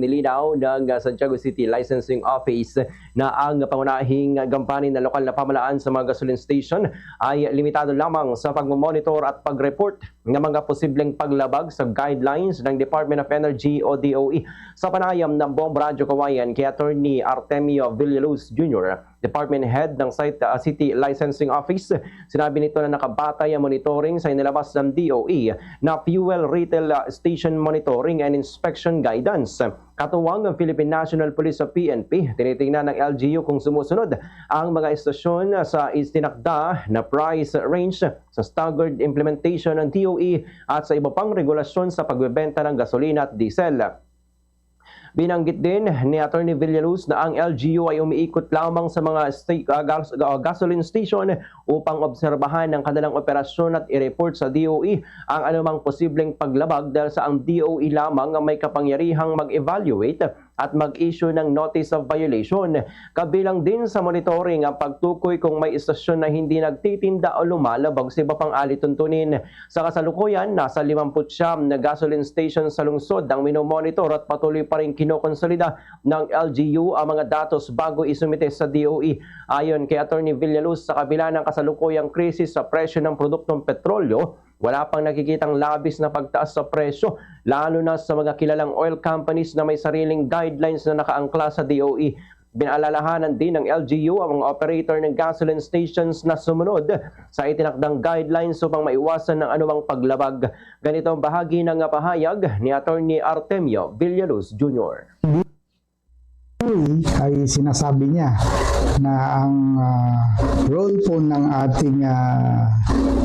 nilinaw ng Santiago City Licensing Office na ang pangunahing gampanin ng lokal na pamahalaan sa mga gasoline station ay limitado lamang sa pagmamonitor at pag-report ng mga posibleng paglabag sa guidelines ng Department of Energy o DOE. Sa panayam ng Bomb Radyo Kawayan kay Attorney Artemio Villaluz Jr., Department Head ng City Licensing Office, sinabi nito na nakabatay ang monitoring sa inilabas ng DOE na Fuel Retail Station Monitoring and Inspection Guidance. Katuwang ng Philippine National Police o PNP, tinitingnan ng LGU kung sumusunod ang mga estasyon sa istinakda na price range sa staggered implementation ng DOE at sa iba pang regulasyon sa pagbebenta ng gasolina at diesel. Binanggit din ni Attorney Villaluz na ang LGU ay umiikot lamang sa mga gasoline station upang obserbahan ang kanilang operasyon at i-report sa DOE ang anumang posibleng paglabag dahil sa ang DOE lamang ang may kapangyarihang mag-evaluate at mag-issue ng notice of violation. Kabilang din sa monitoring ang pagtukoy kung may istasyon na hindi nagtitinda o lumalabag sa iba pang alituntunin. Sa kasalukuyan, nasa 59 na gasoline station sa lungsod ang minomonitor at patuloy pa rin kinokonsolida ng LGU ang mga datos bago isumite sa DOE. Ayon kay Attorney Villaluz, sa kabila ng kasalukuyang krisis sa presyo ng produktong petrolyo, wala pang nakikitang labis na pagtaas sa presyo, lalo na sa mga kilalang oil companies na may sariling guidelines na nakaangkla sa DOE. Binaalalahanan din ng LGU ang mga operator ng gasoline stations na sumunod sa itinakdang guidelines upang maiwasan ng anumang paglabag. Ganito ang bahagi ng pahayag ni Attorney Artemio Villaluz Jr. Ay sinasabi niya na ang role po ng ating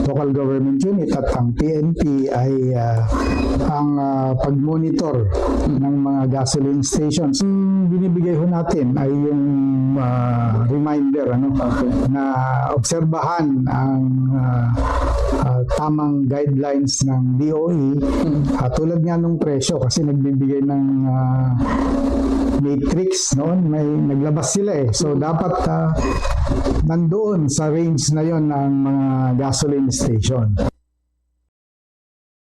local government unit at ang PNP ay ang pag-monitor ng mga gasoline stations. Binibigay ho natin ay yung reminder na obserbahan ang tamang guidelines ng DOE tulad nga nung presyo kasi nagbibigay ng matrix noon, may naglabas sila so dapat nandoon sa range na yon ng mga gasoline station.